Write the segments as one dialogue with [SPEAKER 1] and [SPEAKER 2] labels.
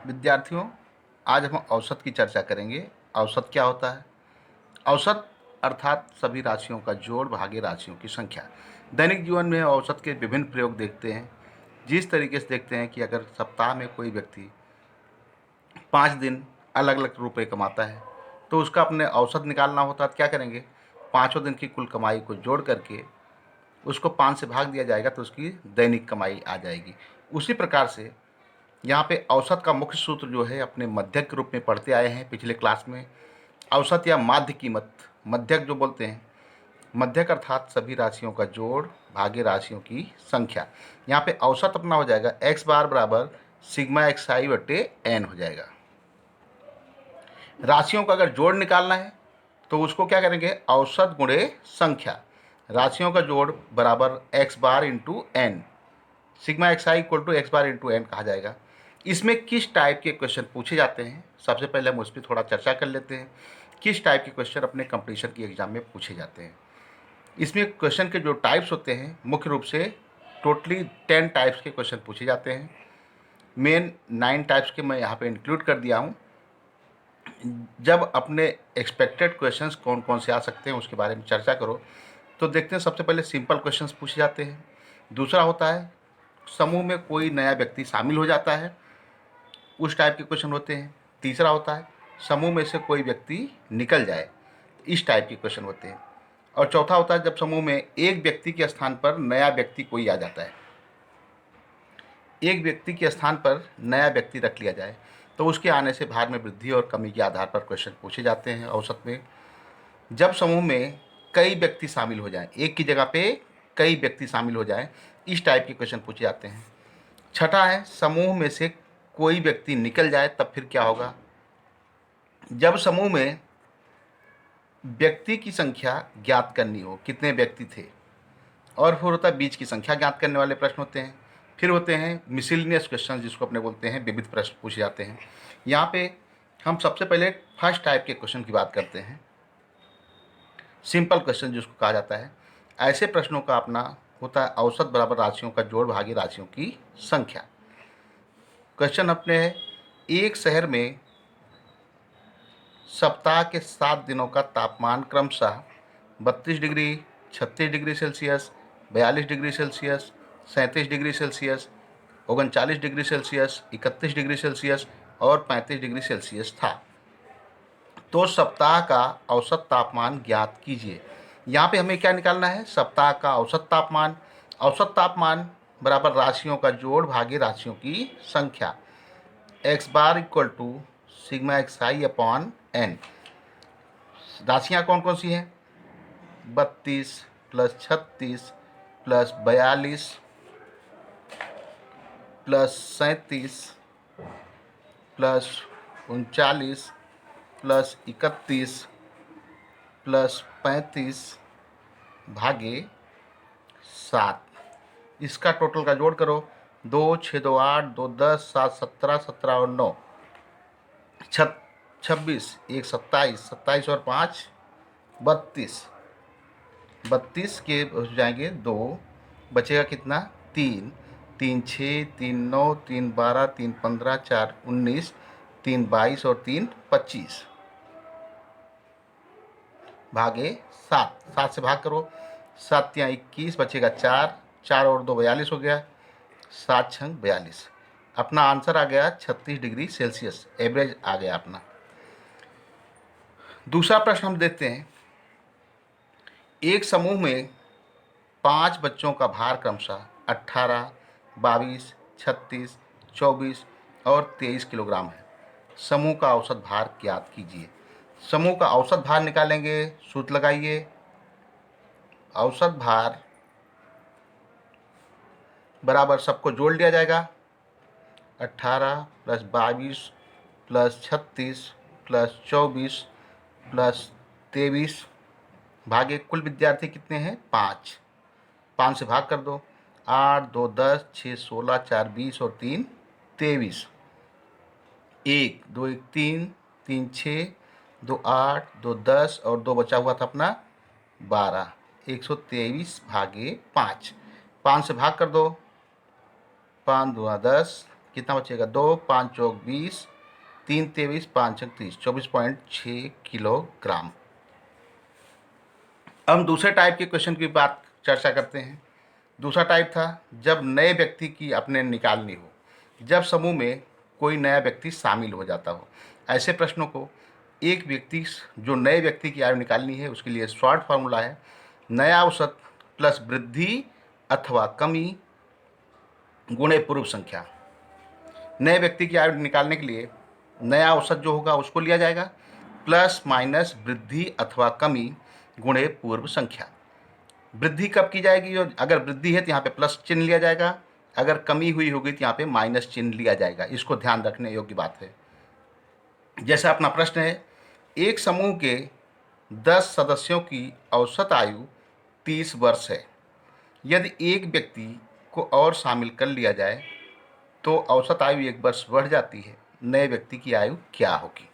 [SPEAKER 1] विद्यार्थियों, आज हम औसत की चर्चा करेंगे। औसत क्या होता है? औसत अर्थात सभी राशियों का जोड़ भागे राशियों की संख्या। दैनिक जीवन में औसत के विभिन्न प्रयोग देखते हैं। जिस तरीके से देखते हैं कि अगर सप्ताह में कोई व्यक्ति 5 दिन अलग अलग रुपये कमाता है, तो उसका अपने औसत निकालना होता है। तो क्या करेंगे? पाँचों दिन की कुल कमाई को जोड़ करके उसको 5 से भाग दिया जाएगा, तो उसकी दैनिक कमाई आ जाएगी। उसी प्रकार से यहाँ पे औसत का मुख्य सूत्र जो है अपने मध्यक के रूप में पढ़ते आए हैं पिछले क्लास में। औसत या माध्य कीमत, मध्यक जो बोलते हैं, मध्यक अर्थात सभी राशियों का जोड़ भागे राशियों की संख्या। यहाँ पे औसत अपना हो जाएगा एक्स बार बराबर सिग्मा एक्स आई बटे एन हो जाएगा। राशियों का अगर जोड़ निकालना है तो उसको क्या करेंगे? औसत गुणे संख्या। राशियों का जोड़ बराबर x bar into n, sigma x i equal to x bar into n कहा जाएगा। इसमें किस टाइप के क्वेश्चन पूछे जाते हैं, सबसे पहले हम उस पर थोड़ा चर्चा कर लेते हैं। किस टाइप के क्वेश्चन अपने कंपटीशन की एग्जाम में पूछे जाते हैं? इसमें क्वेश्चन के जो टाइप्स होते हैं, मुख्य रूप से टोटली 10 टाइप्स के क्वेश्चन पूछे जाते हैं। मेन 9 टाइप्स के मैं यहाँ पे इंक्लूड कर दिया हूँ। जब अपने एक्सपेक्टेड क्वेश्चंस कौन कौन से आ सकते हैं उसके बारे में चर्चा करो, तो देखते हैं। सबसे पहले सिंपल क्वेश्चंस पूछे जाते हैं। दूसरा होता है समूह में कोई नया व्यक्ति शामिल हो जाता है, उस टाइप के क्वेश्चन होते हैं। तीसरा होता है समूह में से कोई व्यक्ति निकल जाए, इस टाइप के क्वेश्चन होते हैं। और चौथा होता है जब समूह में एक व्यक्ति के स्थान पर नया व्यक्ति कोई आ जाता है, एक व्यक्ति के स्थान पर नया व्यक्ति रख लिया जाए, तो उसके आने से भार में वृद्धि और कमी के आधार पर क्वेश्चन पूछे जाते हैं औसत में। जब समूह में कई व्यक्ति शामिल हो जाएं, एक की जगह पे कई व्यक्ति शामिल हो जाएं, इस टाइप के क्वेश्चन पूछे जाते हैं। छठा है समूह में से कोई व्यक्ति निकल जाए तब फिर क्या होगा? जब समूह में व्यक्ति की संख्या ज्ञात करनी हो, कितने व्यक्ति थे। और फिर होता है बीच की संख्या ज्ञात करने वाले प्रश्न होते हैं। फिर होते हैं मिसलिनियस क्वेश्चन, जिसको अपने बोलते हैं विविध प्रश्न पूछे जाते हैं। यहाँ पे हम सबसे पहले फर्स्ट टाइप के क्वेश्चन की बात करते हैं, सिंपल क्वेश्चन जिसको कहा जाता है। ऐसे प्रश्नों का अपना होता है औसत बराबर राशियों का जोड़ भागी राशियों की संख्या। क्वेश्चन अपने है, एक शहर में सप्ताह के 7 दिनों का तापमान क्रमशः 32 degree, 36 degree Celsius, 42 degree Celsius, 37 degree Celsius, 39 degree Celsius, 31 degree Celsius और 35 डिग्री सेल्सियस था। तो सप्ताह का औसत तापमान ज्ञात कीजिए। यहाँ पे हमें क्या निकालना है? सप्ताह का औसत तापमान। औसत तापमान बराबर राशियों का जोड़ भागे राशियों की संख्या। X bar equal to sigma x i upon n. राशियाँ कौन कौन सी हैं? 32 plus 36 plus 42 plus 37 plus 39 plus 31 plus 35 भागे 7। इसका टोटल का जोड़ करो। 2 6 2 8 2 10 7 17 17 और 9 26 1 27 27 और 5 32। 32 के हो जाएंगे 2, बचेगा कितना? 3 3 6 3 9 3 12 3 15 4 19 3 22 और 3 25 भागे 7। 7 से भाग करो, 7 या 21, बचेगा 4 4 और 2 42 हो गया, 7 छंग 42। अपना आंसर आ गया 36 डिग्री सेल्सियस, एवरेज आ गया अपना। दूसरा प्रश्न हम देखते हैं। एक समूह में 5 बच्चों का भार क्रमशः 18, 22, 36, 24 और 23 किलोग्राम है। समूह का औसत भार ज्ञात कीजिए। समूह का औसत भार निकालेंगे, सूत्र लगाइए। औसत भार बराबर सबको जोड़ लिया जाएगा। 18 प्लस 22 प्लस 36 प्लस 24 प्लस 23 भागे कुल विद्यार्थी कितने हैं? 5। 5 से भाग कर दो। 8 2 10 6 16 4 20 और 3 23। 1 2 1 3 3 6 2 8 2 10 और 2 बचा हुआ था अपना 12। 123 भागे 5। 5 से भाग कर दो। 5 2 10 कितना बचेगा 2, 5 चौक 20, 3 23, 5 छक 30, 24.6 किलोग्राम। अब हम दूसरे टाइप के क्वेश्चन की बात चर्चा करते हैं। दूसरा टाइप था जब नए व्यक्ति की अपने निकालनी हो, जब समूह में कोई नया व्यक्ति शामिल हो जाता हो। ऐसे प्रश्नों को एक व्यक्ति जो नए व्यक्ति की आयु निकालनी है उसके लिए शॉर्ट फार्मूला है नया औसत प्लस वृद्धि अथवा कमी गुणे पूर्व संख्या। नए व्यक्ति की आयु निकालने के लिए नया औसत जो होगा उसको लिया जाएगा प्लस माइनस वृद्धि अथवा कमी गुणे पूर्व संख्या। वृद्धि कब की जाएगी? अगर वृद्धि है तो यहाँ पे प्लस चिन्ह लिया जाएगा, अगर कमी हुई होगी तो यहाँ पे माइनस चिन्ह लिया जाएगा। इसको ध्यान रखने योग्य बात है। जैसा अपना प्रश्न है, एक समूह के 10 सदस्यों की औसत आयु 30 वर्ष है। यदि एक व्यक्ति को और शामिल कर लिया जाए तो औसत आयु 1 वर्ष बढ़ जाती है। नए व्यक्ति की आयु क्या होगी?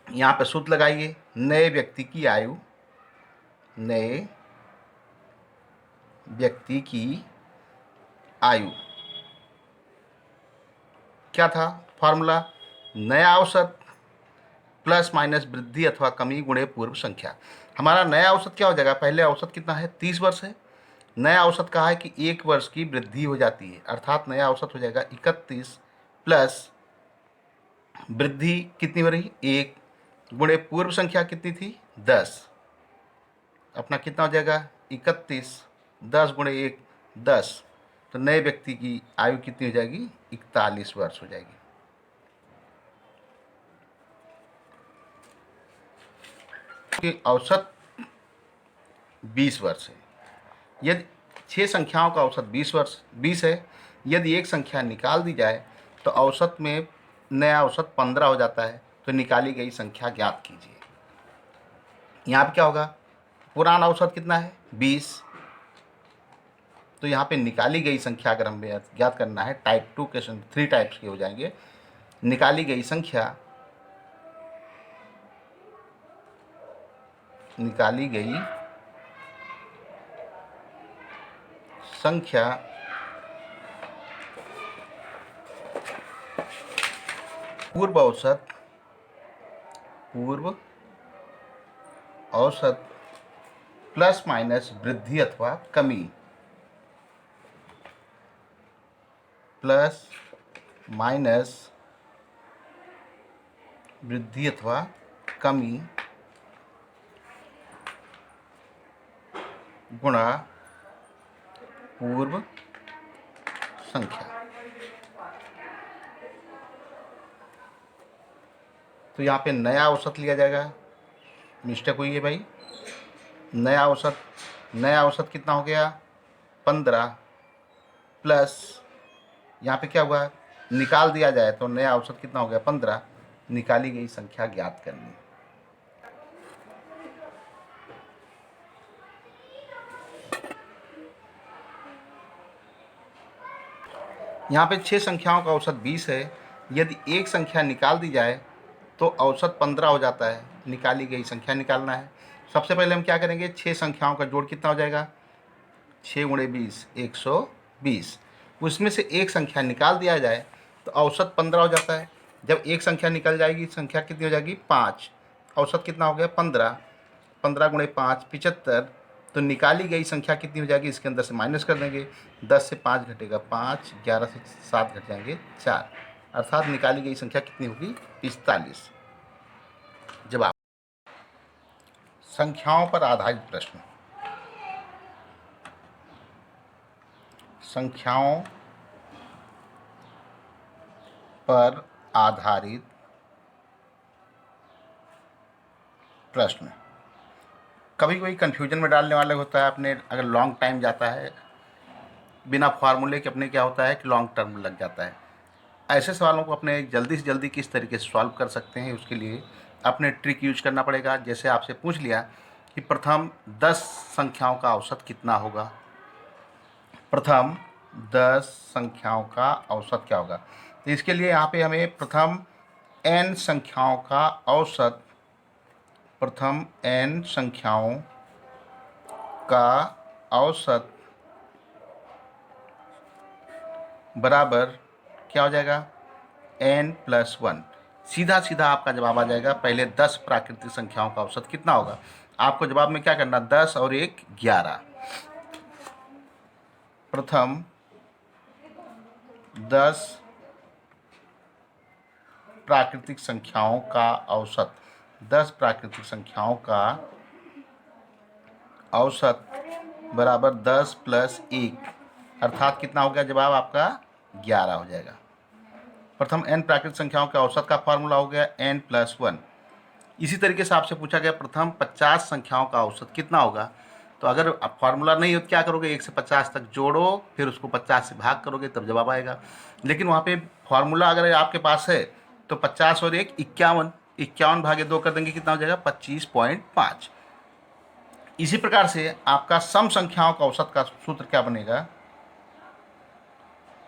[SPEAKER 1] यहाँ पे सूत्र लगाइए। नए व्यक्ति की आयु, नए व्यक्ति की आयु क्या था? फॉर्मूला नया औसत प्लस माइनस वृद्धि अथवा कमी गुणे पूर्व संख्या। हमारा नया औसत क्या हो जाएगा? पहले औसत कितना है? 30 वर्ष है। नया औसत कहा है कि 1 वर्ष की वृद्धि हो जाती है, अर्थात नया औसत हो जाएगा 31 प्लस वृद्धि कितनी हो रही? 1 गुणे पूर्व संख्या कितनी थी? 10। अपना कितना हो जाएगा? 31, 10 गुणे 1 10। तो नए व्यक्ति की आयु कितनी हो जाएगी? 41 वर्ष हो जाएगी। औसत 20 वर्ष है। यदि 6 संख्याओं का औसत 20 है, यदि एक संख्या निकाल दी जाए तो औसत में नया औसत 15 हो जाता है। तो निकाली गई संख्या ज्ञात कीजिए। यहाँ पे क्या होगा? पुराना औसत कितना है? 20। तो यहाँ पे निकाली गई संख्या अगर हमें ज्ञात करना है, टाइप 2 क्वेश्चन 3 टाइप्स के हो जाएंगे। निकाली गई संख्या पूर्व औसत प्लस माइनस वृद्धि अथवा कमी, प्लस माइनस वृद्धि अथवा कमी गुणा पूर्व संख्या। तो यहाँ पे नया औसत लिया जाएगा। मिस्टेक हुई है भाई। नया औसत कितना हो गया? 15 प्लस यहाँ पे क्या हुआ? निकाल दिया जाए तो नया औसत कितना हो गया? 15। निकाली गई संख्या ज्ञात करनी। यहाँ पे 6 संख्याओं का औसत 20 है। यदि एक संख्या निकाल दी जाए तो औसत 15 हो जाता है। निकाली गई संख्या निकालना है। सबसे पहले हम क्या करेंगे? 6 संख्याओं का जोड़ कितना हो जाएगा? 6 गुणे 20 120। उसमें से एक संख्या निकाल दिया जाए तो औसत 15 हो जाता है। जब एक संख्या निकल जाएगी संख्या कितनी हो जाएगी? 5। औसत कितना हो गया? 15। 15 गुणे 5 75। तो निकाली गई संख्या कितनी हो जाएगी? इसके अंदर से माइनस कर देंगे। 10 से 5 घटेगा 5, 11 से 7 घट जाएंगे 4, अर्थात निकाली गई संख्या कितनी होगी? 45। जवाब। संख्याओं पर आधारित प्रश्न। संख्याओं पर आधारित प्रश्न कभी कोई कंफ्यूजन में डालने वाले होता है। अपने अगर लॉन्ग टाइम जाता है बिना फार्मूले के, अपने क्या होता है कि लॉन्ग टर्म लग जाता है। ऐसे सवालों को अपने जल्दी से जल्दी किस तरीके से सॉल्व कर सकते हैं, उसके लिए अपने ट्रिक यूज करना पड़ेगा। जैसे आपसे पूछ लिया कि प्रथम 10 संख्याओं का औसत कितना होगा? प्रथम 10 संख्याओं का औसत क्या होगा? तो इसके लिए यहाँ पे हमें प्रथम n संख्याओं का औसत, प्रथम n संख्याओं का औसत बराबर क्या हो जाएगा n+1। सीधा सीधा आपका जवाब आ जाएगा। पहले 10 प्राकृतिक संख्याओं का औसत कितना होगा, आपको जवाब में क्या करना, 10 और 1 11। प्रथम 10 प्राकृतिक संख्याओं का औसत, 10 प्राकृतिक संख्याओं का औसत बराबर 10 + 1, अर्थात कितना हो गया जवाब आपका 11 हो जाएगा। प्रथम n प्राकृतिक संख्याओं के औसत का फॉर्मूला हो गया n+1। इसी तरीके से आपसे पूछा गया प्रथम 50 संख्याओं का औसत कितना होगा। तो अगर फार्मूला नहीं हो तो क्या करोगे, 1 से 50 तक जोड़ो, फिर उसको 50 से भाग करोगे तब जवाब आएगा। लेकिन वहाँ पे फार्मूला अगर आपके पास है तो 50 और 1 51, 51 भागे 2 कर देंगे, कितना हो जाएगा 25.5। इसी प्रकार से आपका सम संख्याओं का औसत का सूत्र क्या बनेगा,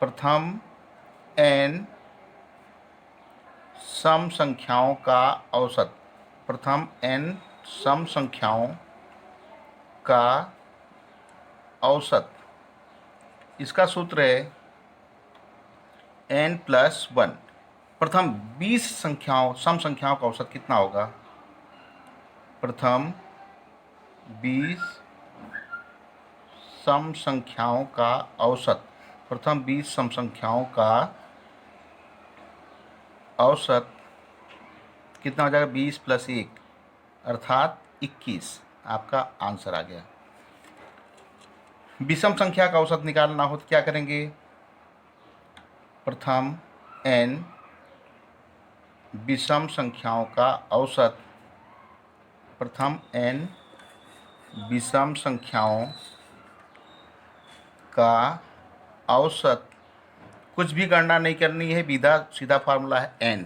[SPEAKER 1] प्रथम n सम संख्याओं का औसत, प्रथम n सम संख्याओं का औसत, इसका सूत्र है n+1। प्रथम 20 संख्याओं सम संख्याओं का औसत कितना होगा, प्रथम 20 सम संख्याओं का औसत, प्रथम 20 सम संख्याओं का औसत कितना हो जाएगा, 20 + 1 अर्थात 21, आपका आंसर आ गया। विषम संख्या का औसत निकालना हो तो क्या करेंगे, प्रथम n विषम संख्याओं का औसत, प्रथम n विषम संख्याओं का औसत, कुछ भी गणना नहीं करनी है, सीधा सीधा फार्मूला है n।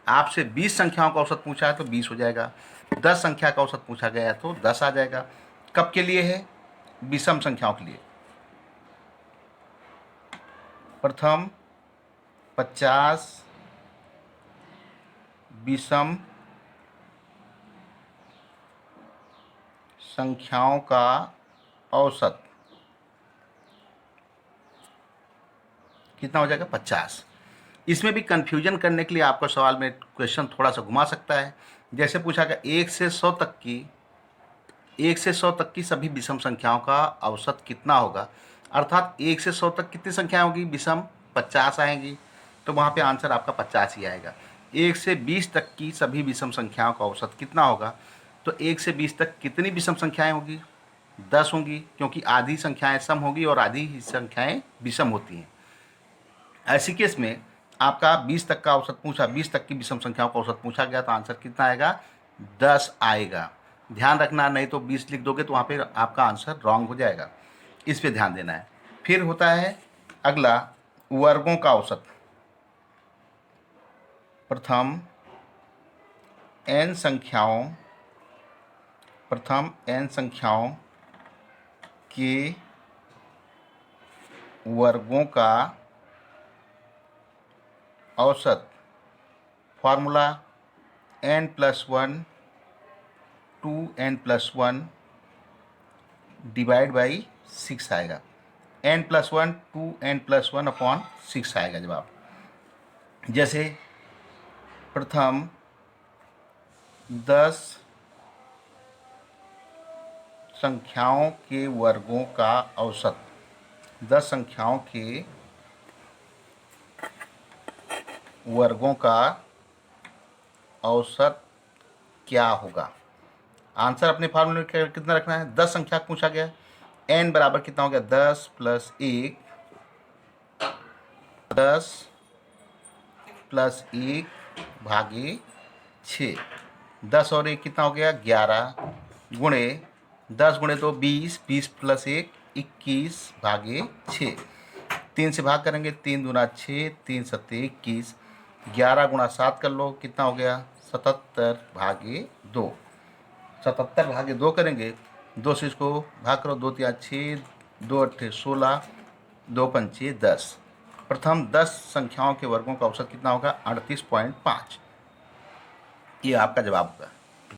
[SPEAKER 1] आपसे 20 संख्याओं का औसत पूछा है तो 20 हो जाएगा, 10 संख्या का औसत पूछा गया है तो 10 आ जाएगा। कब के लिए है, विषम संख्याओं के लिए। प्रथम 50 विषम संख्याओं का औसत कितना हो जाएगा 50। इसमें भी कंफ्यूजन करने के लिए आपको सवाल में क्वेश्चन थोड़ा सा घुमा सकता है। जैसे पूछा गया 1 से 100 तक की सभी विषम संख्याओं का औसत कितना होगा, अर्थात 1 से 100 तक कितनी संख्याएं होगी विषम, 50 आएंगी, तो वहाँ पे आंसर आपका 50 ही आएगा। 1 से 20 तक की सभी विषम संख्याओं का औसत कितना होगा, तो 1 से 20 तक कितनी विषम संख्याएं होगी, 10 होंगी, क्योंकि आधी संख्याएं सम होगी और आधी ही संख्याएं विषम होती हैं। ऐसी केस में आपका 20 तक का औसत पूछा, 20 तक की विषम संख्याओं का औसत पूछा गया तो आंसर कितना आएगा, 10 आएगा। ध्यान रखना, नहीं तो 20 लिख दोगे तो वहाँ पे आपका आंसर रॉन्ग हो जाएगा, इस पे ध्यान देना है। फिर होता है अगला वर्गों का औसत। प्रथम n संख्याओं के वर्गों का औसत, formula n+1 2n+1 divide by 6 आएगा, n+1 2n+1/6 आएगा जवाब। जैसे प्रथम 10 संख्याओं के वर्गों का औसत, 10 संख्याओं के वर्गों का औसत क्या होगा। आंसर अपने फार्मूले में कितना रखना है, 10 संख्या पूछा गया, n बराबर कितना हो गया 10 + 1, 10 + 1 भागे 6, 10 और 1 कितना हो गया 11, गुणे 10 गुणे 2 20, 20 + 1 21 भागे 6, 3 से भाग करेंगे, 3 दूना 6, 3 सत्ते 21, 11 गुणा 7 कर लो, कितना हो गया 77 भागे 2, 77 भागे 2 करेंगे, 2 से इसको भाग करो, 2 3 6, 2 8 16, 2 पंचे 10। प्रथम 10 संख्याओं के वर्गों का औसत कितना होगा 38.5, ये आपका जवाब होगा।